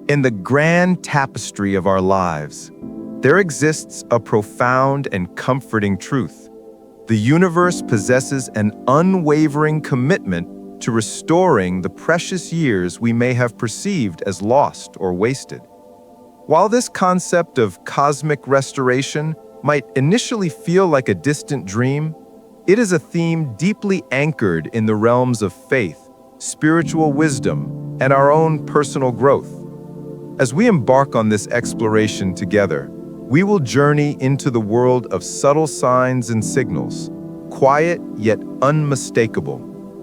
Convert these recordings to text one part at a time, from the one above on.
In the grand tapestry of our lives, there exists a profound and comforting truth. The universe possesses an unwavering commitment to restoring the precious years we may have perceived as lost or wasted. While this concept of cosmic restoration might initially feel like a distant dream, it is a theme deeply anchored in the realms of faith, spiritual wisdom, and our own personal growth. As we embark on this exploration together, we will journey into the world of subtle signs and signals, quiet yet unmistakable,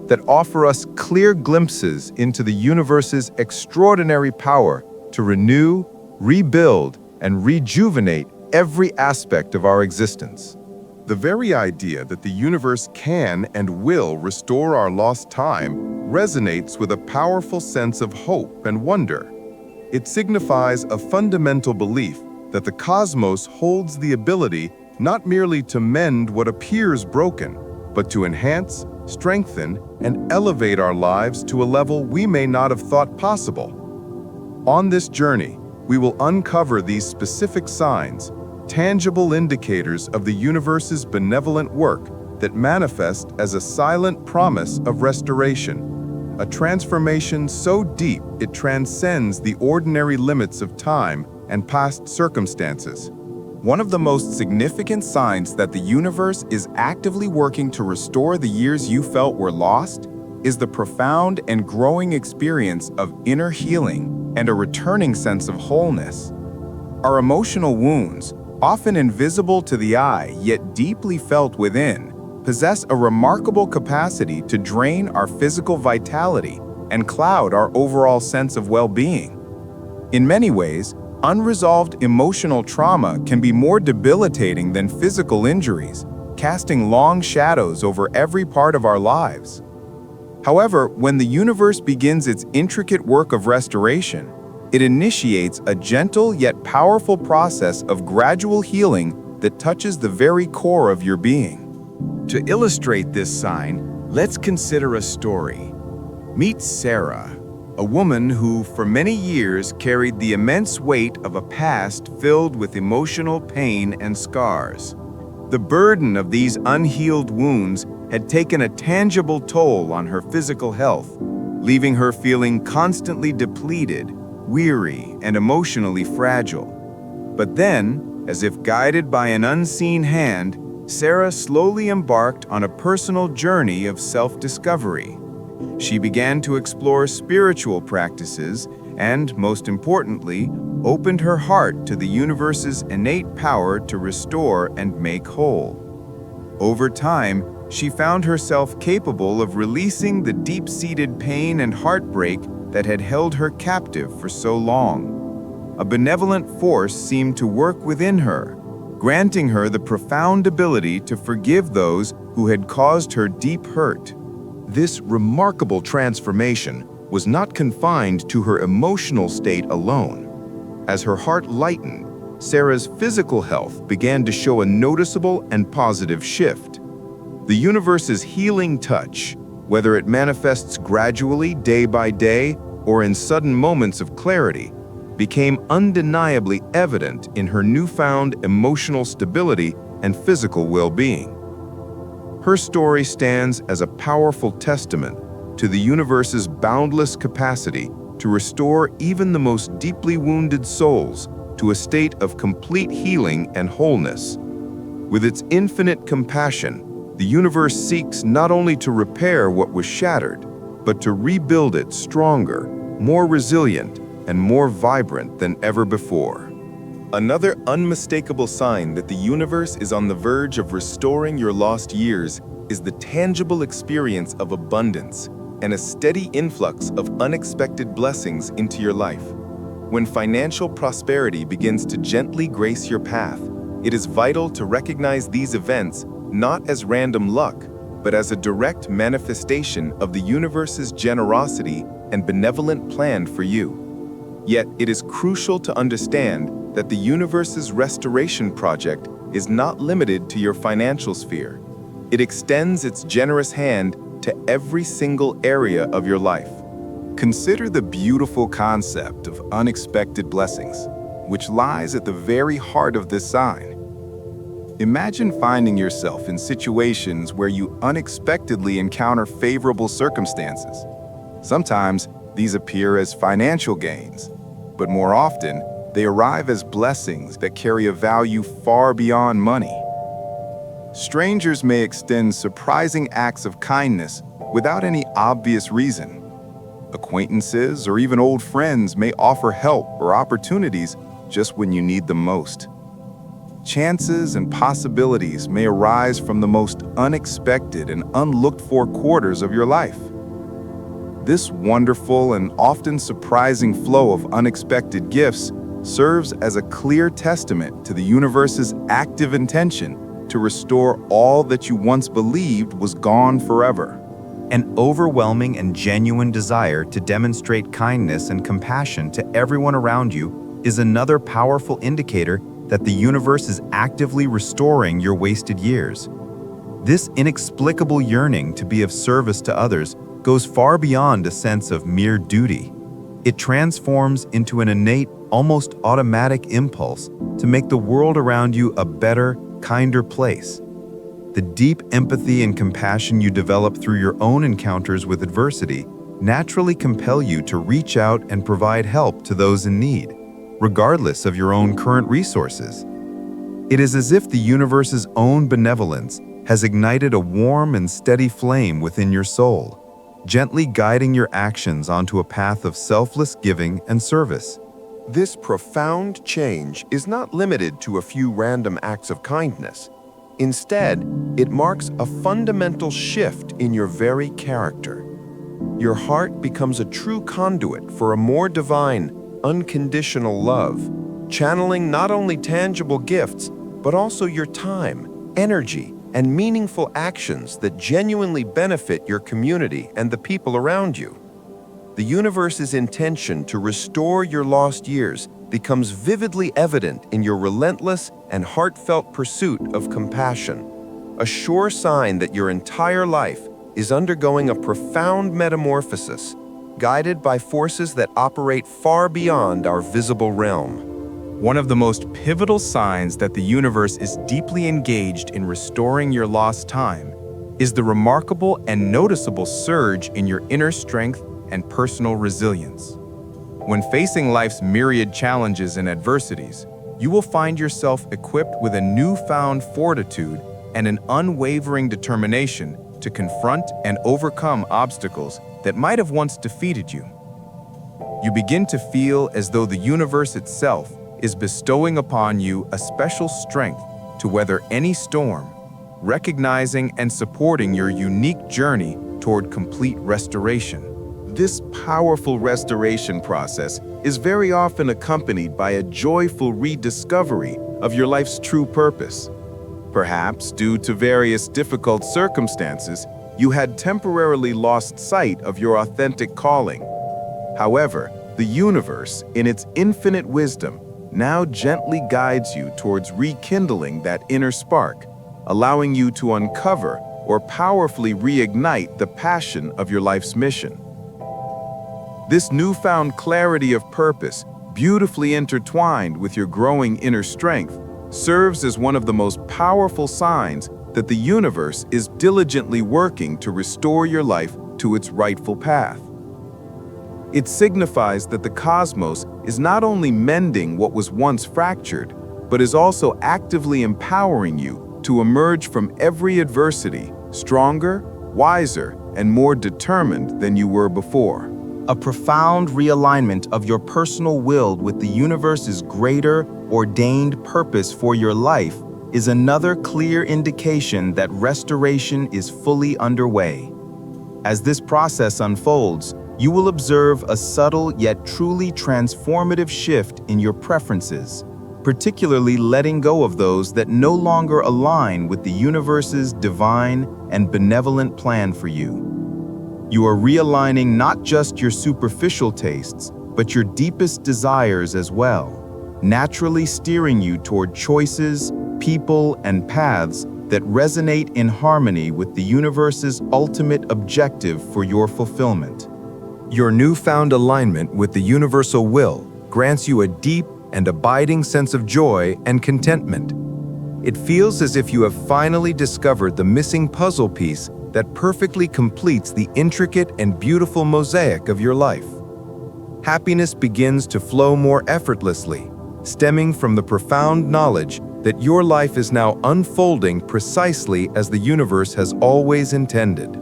that offer us clear glimpses into the universe's extraordinary power to renew, rebuild, and rejuvenate every aspect of our existence. The very idea that the universe can and will restore our lost time resonates with a powerful sense of hope and wonder. It signifies a fundamental belief that the cosmos holds the ability not merely to mend what appears broken, but to enhance, strengthen, and elevate our lives to a level we may not have thought possible. On this journey, we will uncover these specific signs, tangible indicators of the universe's benevolent work that manifest as a silent promise of restoration, a transformation so deep it transcends the ordinary limits of time and past circumstances. One of the most significant signs that the universe is actively working to restore the years you felt were lost is the profound and growing experience of inner healing and a returning sense of wholeness. Our emotional wounds, often invisible to the eye yet deeply felt within, possess a remarkable capacity to drain our physical vitality and cloud our overall sense of well-being. In many ways, unresolved emotional trauma can be more debilitating than physical injuries, casting long shadows over every part of our lives. However, when the universe begins its intricate work of restoration, it initiates a gentle yet powerful process of gradual healing that touches the very core of your being. To illustrate this sign, let's consider a story. Meet Sarah, a woman who for many years carried the immense weight of a past filled with emotional pain and scars. The burden of these unhealed wounds had taken a tangible toll on her physical health, leaving her feeling constantly depleted, weary, and emotionally fragile. But then, as if guided by an unseen hand, Sarah slowly embarked on a personal journey of self-discovery. She began to explore spiritual practices and, most importantly, opened her heart to the universe's innate power to restore and make whole. Over time, she found herself capable of releasing the deep-seated pain and heartbreak that had held her captive for so long. A benevolent force seemed to work within her, granting her the profound ability to forgive those who had caused her deep hurt. This remarkable transformation was not confined to her emotional state alone. As her heart lightened, Sarah's physical health began to show a noticeable and positive shift. The universe's healing touch, whether it manifests gradually day by day or in sudden moments of clarity, became undeniably evident in her newfound emotional stability and physical well-being. Her story stands as a powerful testament to the universe's boundless capacity to restore even the most deeply wounded souls to a state of complete healing and wholeness. With its infinite compassion, the universe seeks not only to repair what was shattered, but to rebuild it stronger, more resilient, and more vibrant than ever before. Another unmistakable sign that the universe is on the verge of restoring your lost years is the tangible experience of abundance and a steady influx of unexpected blessings into your life. When financial prosperity begins to gently grace your path, it is vital to recognize these events not as random luck, but as a direct manifestation of the universe's generosity and benevolent plan for you. Yet, it is crucial to understand that the universe's restoration project is not limited to your financial sphere. It extends its generous hand to every single area of your life. Consider the beautiful concept of unexpected blessings, which lies at the very heart of this sign. Imagine finding yourself in situations where you unexpectedly encounter favorable circumstances. Sometimes these appear as financial gains, but more often they arrive as blessings that carry a value far beyond money. Strangers may extend surprising acts of kindness without any obvious reason. Acquaintances or even old friends may offer help or opportunities just when you need them most. Chances and possibilities may arise from the most unexpected and unlooked-for quarters of your life. This wonderful and often surprising flow of unexpected gifts serves as a clear testament to the universe's active intention to restore all that you once believed was gone forever. An overwhelming and genuine desire to demonstrate kindness and compassion to everyone around you is another powerful indicator that the universe is actively restoring your wasted years. This inexplicable yearning to be of service to others goes far beyond a sense of mere duty. It transforms into an innate, almost automatic impulse to make the world around you a better, kinder place. The deep empathy and compassion you develop through your own encounters with adversity naturally compel you to reach out and provide help to those in need, regardless of your own current resources. It is as if the universe's own benevolence has ignited a warm and steady flame within your soul, gently guiding your actions onto a path of selfless giving and service. This profound change is not limited to a few random acts of kindness. Instead, it marks a fundamental shift in your very character. Your heart becomes a true conduit for a more divine, unconditional love, channeling not only tangible gifts, but also your time, energy, and meaningful actions that genuinely benefit your community and the people around you. The universe's intention to restore your lost years becomes vividly evident in your relentless and heartfelt pursuit of compassion, a sure sign that your entire life is undergoing a profound metamorphosis, guided by forces that operate far beyond our visible realm. One of the most pivotal signs that the universe is deeply engaged in restoring your lost time is the remarkable and noticeable surge in your inner strength and personal resilience. When facing life's myriad challenges and adversities, you will find yourself equipped with a newfound fortitude and an unwavering determination to confront and overcome obstacles that might have once defeated you. You begin to feel as though the universe itself is bestowing upon you a special strength to weather any storm, recognizing and supporting your unique journey toward complete restoration. This powerful restoration process is very often accompanied by a joyful rediscovery of your life's true purpose. Perhaps due to various difficult circumstances, you had temporarily lost sight of your authentic calling. However, the universe, in its infinite wisdom, now gently guides you towards rekindling that inner spark, allowing you to uncover or powerfully reignite the passion of your life's mission. This newfound clarity of purpose, beautifully intertwined with your growing inner strength, serves as one of the most powerful signs that the universe is diligently working to restore your life to its rightful path. It signifies that the cosmos is not only mending what was once fractured, but is also actively empowering you to emerge from every adversity stronger, wiser, and more determined than you were before. A profound realignment of your personal will with the universe's greater, ordained purpose for your life is another clear indication that restoration is fully underway. As this process unfolds, you will observe a subtle yet truly transformative shift in your preferences, particularly letting go of those that no longer align with the universe's divine and benevolent plan for you. You are realigning not just your superficial tastes, but your deepest desires as well, naturally steering you toward choices, people, and paths that resonate in harmony with the universe's ultimate objective for your fulfillment. Your newfound alignment with the universal will grants you a deep and abiding sense of joy and contentment. It feels as if you have finally discovered the missing puzzle piece that perfectly completes the intricate and beautiful mosaic of your life. Happiness begins to flow more effortlessly, stemming from the profound knowledge that your life is now unfolding precisely as the universe has always intended.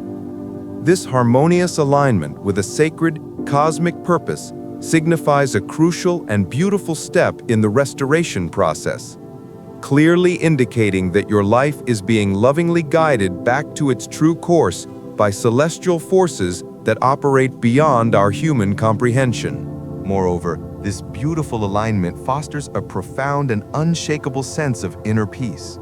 This harmonious alignment with a sacred, cosmic purpose signifies a crucial and beautiful step in the restoration process, clearly indicating that your life is being lovingly guided back to its true course by celestial forces that operate beyond our human comprehension. Moreover, this beautiful alignment fosters a profound and unshakable sense of inner peace.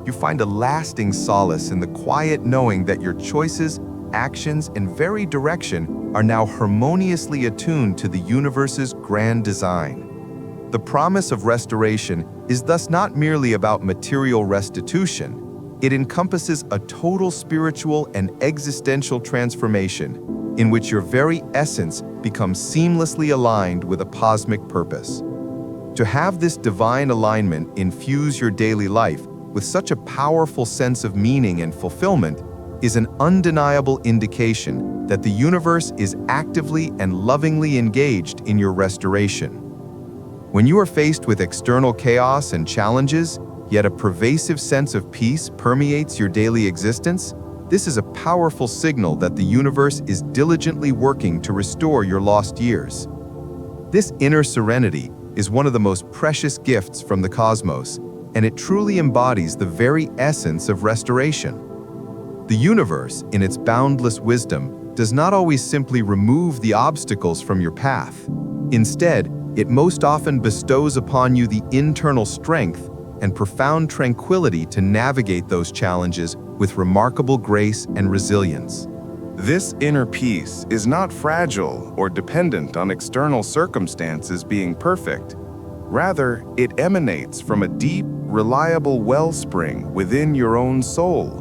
You find a lasting solace in the quiet knowing that your choices, actions, and very direction are now harmoniously attuned to the universe's grand design. The promise of restoration is thus not merely about material restitution. It encompasses a total spiritual and existential transformation in which your very essence becomes seamlessly aligned with a cosmic purpose. To have this divine alignment infuse your daily life with such a powerful sense of meaning and fulfillment is an undeniable indication that the universe is actively and lovingly engaged in your restoration. When you are faced with external chaos and challenges, yet a pervasive sense of peace permeates your daily existence, this is a powerful signal that the universe is diligently working to restore your lost years. This inner serenity is one of the most precious gifts from the cosmos, and it truly embodies the very essence of restoration. The universe, in its boundless wisdom, does not always simply remove the obstacles from your path. Instead, it most often bestows upon you the internal strength and profound tranquility to navigate those challenges with remarkable grace and resilience. This inner peace is not fragile or dependent on external circumstances being perfect. Rather, it emanates from a deep, reliable wellspring within your own soul.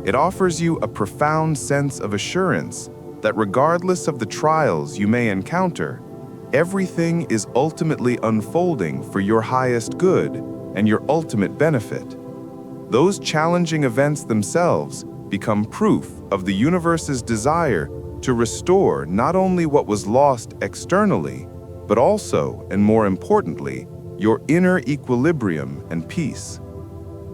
It offers you a profound sense of assurance that regardless of the trials you may encounter, everything is ultimately unfolding for your highest good and your ultimate benefit. Those challenging events themselves become proof of the universe's desire to restore not only what was lost externally, but also, and more importantly, your inner equilibrium and peace.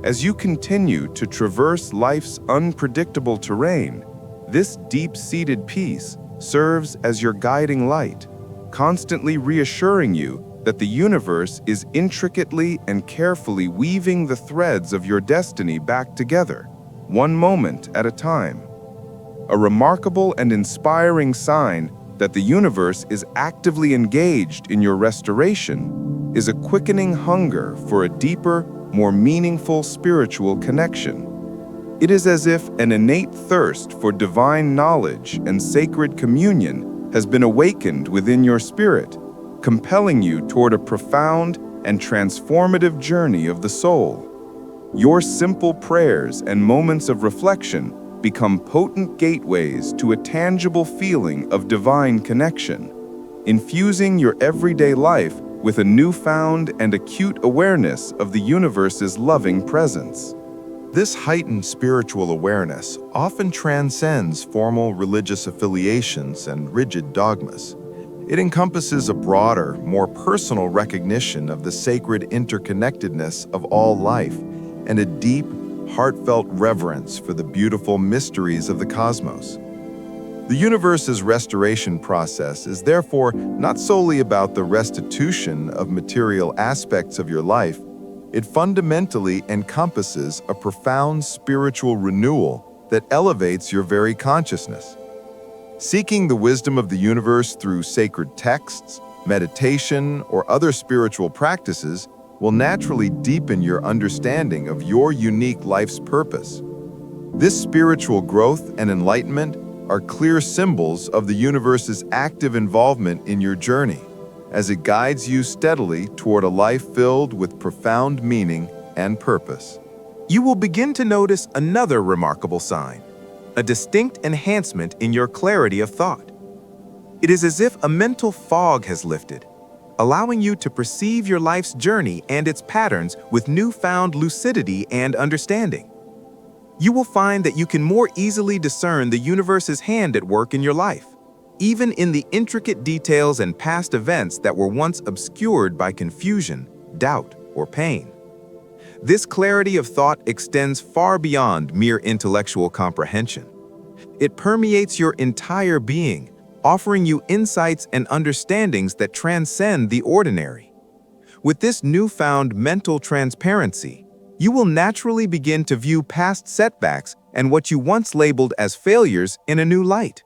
As you continue to traverse life's unpredictable terrain, this deep-seated peace serves as your guiding light, constantly reassuring you that the universe is intricately and carefully weaving the threads of your destiny back together, one moment at a time. A remarkable and inspiring sign that the universe is actively engaged in your restoration is a quickening hunger for a deeper, more meaningful spiritual connection. It is as if an innate thirst for divine knowledge and sacred communion has been awakened within your spirit, compelling you toward a profound and transformative journey of the soul. Your simple prayers and moments of reflection become potent gateways to a tangible feeling of divine connection, infusing your everyday life with a newfound and acute awareness of the universe's loving presence. This heightened spiritual awareness often transcends formal religious affiliations and rigid dogmas. It encompasses a broader, more personal recognition of the sacred interconnectedness of all life and a deep, heartfelt reverence for the beautiful mysteries of the cosmos. The universe's restoration process is therefore not solely about the restitution of material aspects of your life. It fundamentally encompasses a profound spiritual renewal that elevates your very consciousness. Seeking the wisdom of the universe through sacred texts, meditation, or other spiritual practices will naturally deepen your understanding of your unique life's purpose. This spiritual growth and enlightenment are clear symbols of the universe's active involvement in your journey, as it guides you steadily toward a life filled with profound meaning and purpose. You will begin to notice another remarkable sign, a distinct enhancement in your clarity of thought. It is as if a mental fog has lifted, allowing you to perceive your life's journey and its patterns with newfound lucidity and understanding. You will find that you can more easily discern the universe's hand at work in your life, even in the intricate details and past events that were once obscured by confusion, doubt, or pain. This clarity of thought extends far beyond mere intellectual comprehension. It permeates your entire being, offering you insights and understandings that transcend the ordinary. With this newfound mental transparency, you will naturally begin to view past setbacks and what you once labeled as failures in a new light,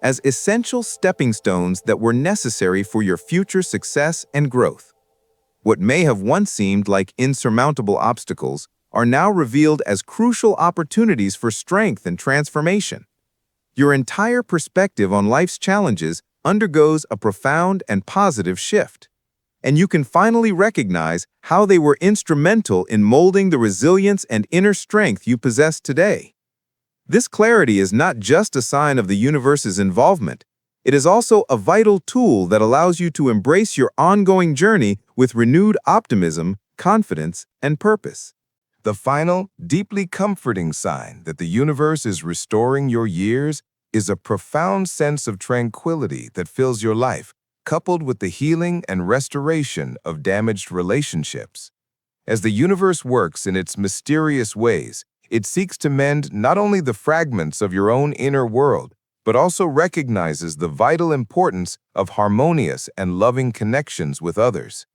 as essential stepping stones that were necessary for your future success and growth. What may have once seemed like insurmountable obstacles are now revealed as crucial opportunities for strength and transformation. Your entire perspective on life's challenges undergoes a profound and positive shift, and you can finally recognize how they were instrumental in molding the resilience and inner strength you possess today. This clarity is not just a sign of the universe's involvement. It is also a vital tool that allows you to embrace your ongoing journey with renewed optimism, confidence, and purpose. The final, deeply comforting sign that the universe is restoring your years is a profound sense of tranquility that fills your life, coupled with the healing and restoration of damaged relationships. As the universe works in its mysterious ways, it seeks to mend not only the fragments of your own inner world, but also recognizes the vital importance of harmonious and loving connections with others.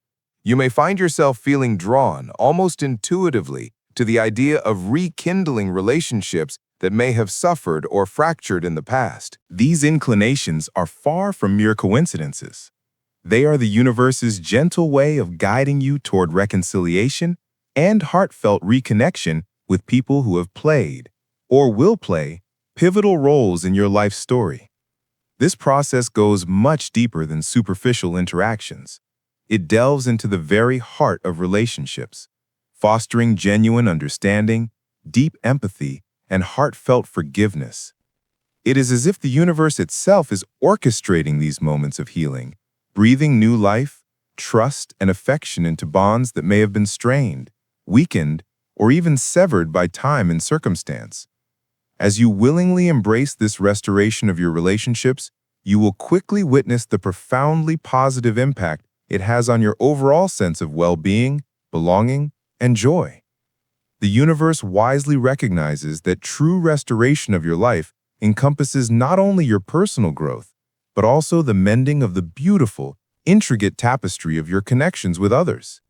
You may find yourself feeling drawn, almost intuitively, to the idea of rekindling relationships that may have suffered or fractured in the past. These inclinations are far from mere coincidences. They are the universe's gentle way of guiding you toward reconciliation and heartfelt reconnection with people who have played, or will play, pivotal roles in your life story. This process goes much deeper than superficial interactions. It delves into the very heart of relationships, fostering genuine understanding, deep empathy, and heartfelt forgiveness. It is as if the universe itself is orchestrating these moments of healing, breathing new life, trust, and affection into bonds that may have been strained, weakened, or even severed by time and circumstance. As you willingly embrace this restoration of your relationships, you will quickly witness the profoundly positive impact it has on your overall sense of well-being, belonging, and joy. The universe wisely recognizes that true restoration of your life encompasses not only your personal growth, but also the mending of the beautiful, intricate tapestry of your connections with others.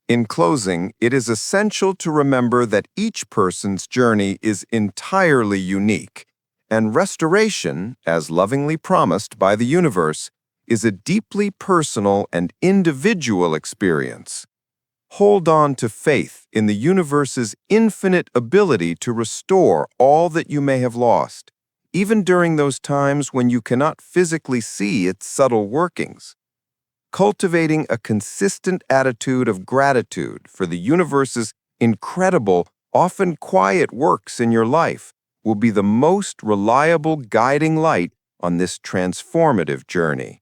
In closing, it is essential to remember that each person's journey is entirely unique, and restoration, as lovingly promised by the universe, is a deeply personal and individual experience. Hold on to faith in the universe's infinite ability to restore all that you may have lost, even during those times when you cannot physically see its subtle workings. Cultivating a consistent attitude of gratitude for the universe's incredible, often quiet works in your life will be the most reliable guiding light on this transformative journey.